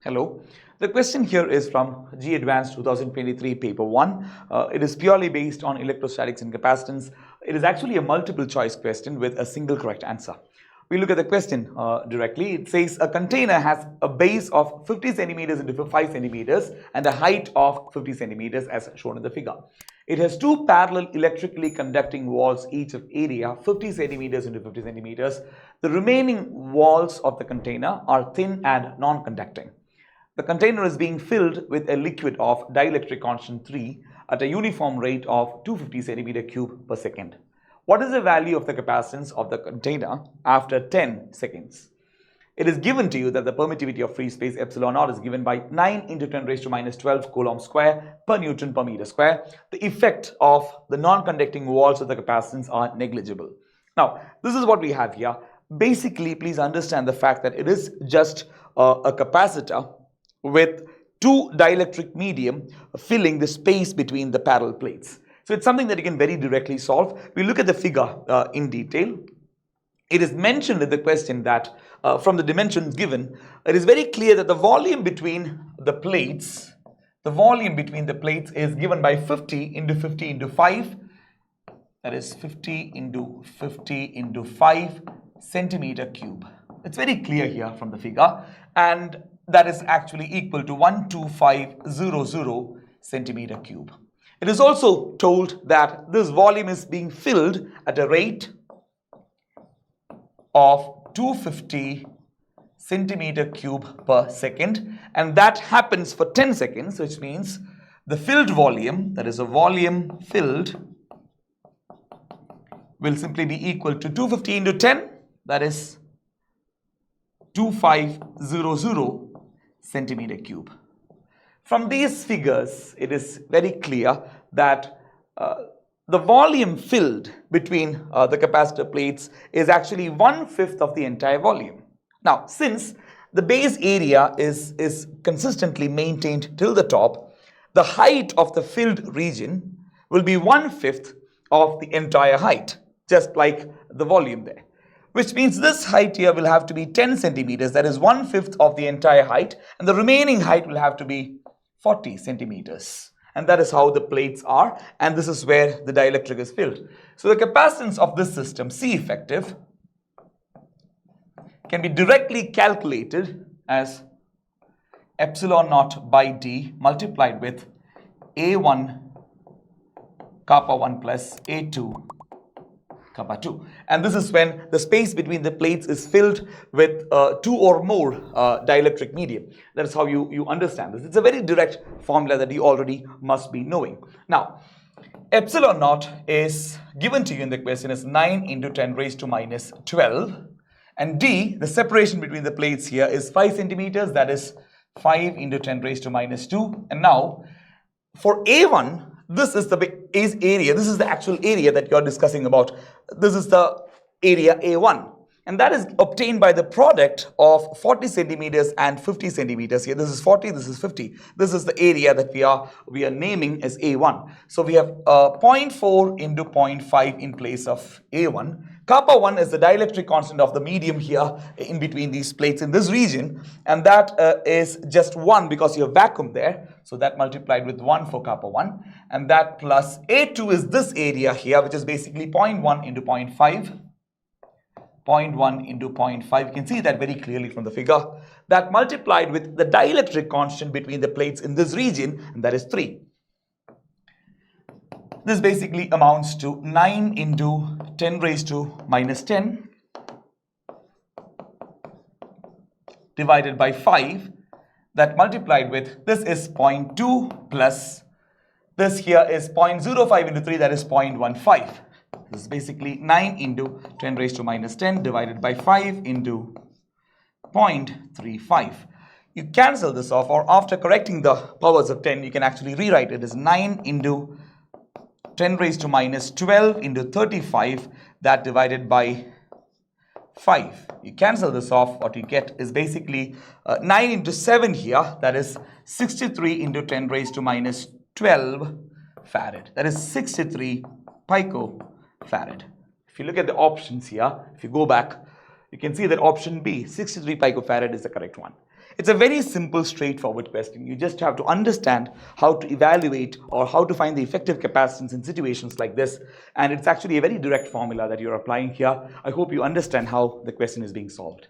Hello. The question here is from G Advanced 2023 paper 1. It is purely based on electrostatics and capacitance. It is actually a multiple choice question with a single correct answer. We look at the question directly. It says a container has a base of 50 centimeters into 5 centimeters and a height of 50 centimeters as shown in the figure. It has two parallel electrically conducting walls, each of area 50 centimeters into 50 centimeters. The remaining walls of the container are thin and non-conducting. The container is being filled with a liquid of dielectric constant 3 at a uniform rate of 250 centimeter cube per second. What is the value of the capacitance of the container after 10 seconds? It is given to you that the permittivity of free space epsilon naught is given by 9 into 10 raised to minus 12 coulomb square per Newton per meter square. The effect of the non-conducting walls of the capacitance are negligible. Now, this is what we have here. Basically, please understand the fact that it is just a capacitor with two dielectric medium filling the space between the parallel plates. So it's something that you can very directly solve. We look at the figure in detail. It is mentioned in the question that from the dimensions given, it is very clear that the volume between the plates, is given by 50 into 50 into 5. That is 50 into 50 into 5 centimeter cube. It's very clear here from the figure, and that is actually equal to 12500 centimeter cube. It is also told that this volume is being filled at a rate of 250 centimeter cube per second, and that happens for 10 seconds, which means the filled volume, that is a volume filled, will simply be equal to 250 into 10, that is 2500 centimeter cube. From these figures, it is very clear that the volume filled between the capacitor plates is actually 1/5 of the entire volume. Now, since the base area is consistently maintained till the top, the height of the filled region will be 1/5 of the entire height, just like the volume there. Which means this height here will have to be 10 centimeters, that is 1/5 of the entire height, and the remaining height will have to be 40 centimeters. And that is how the plates are, and this is where the dielectric is filled. So the capacitance of this system, C effective, can be directly calculated as epsilon naught by D multiplied with A1 kappa 1 plus A2 kappa 2. And this is when the space between the plates is filled with two or more dielectric medium. That is how you understand this. It's a very direct formula that you already must be knowing. Now, epsilon naught is given to you in the question as 9 into 10 raised to minus 12. And D, the separation between the plates here, is 5 centimeters. That is 5 into 10 raised to minus 2. And now, for A1, this is the base area. This is the actual area that you're discussing about. This is the area A1. And that is obtained by the product of 40 centimeters and 50 centimeters here. This is 40, this is 50. This is the area that we are naming as A1. So we have 0.4 into 0.5 in place of A1. Kappa 1 is the dielectric constant of the medium here in between these plates in this region. And that is just 1 because you have vacuum there. So that multiplied with 1 for kappa 1. And that plus A2 is this area here, which is basically 0.1 into 0.5. 0.1 into 0.5. You can see that very clearly from the figure. That multiplied with the dielectric constant between the plates in this region, and that is 3. This basically amounts to 9 into 10 raised to minus 10 divided by 5. That multiplied with, this is 0.2 plus, this here is 0.05 into 3, that is 0.15. This is basically 9 into 10 raised to minus 10 divided by 5 into 0.35. You cancel this off, or after correcting the powers of 10, you can actually rewrite it as 9 into 10 raised to minus 12 into 35, that divided by 5. You cancel this off, what you get is basically 9 into 7 here, that is 63 into 10 raised to minus 12 farad. That is 63 picofarad. If you look at the options here, if you go back, you can see that option B, 63 picofarad, is the correct one. It's a very simple, straightforward question. You just have to understand how to evaluate or how to find the effective capacitance in situations like this. And it's actually a very direct formula that you're applying here. I hope you understand how the question is being solved.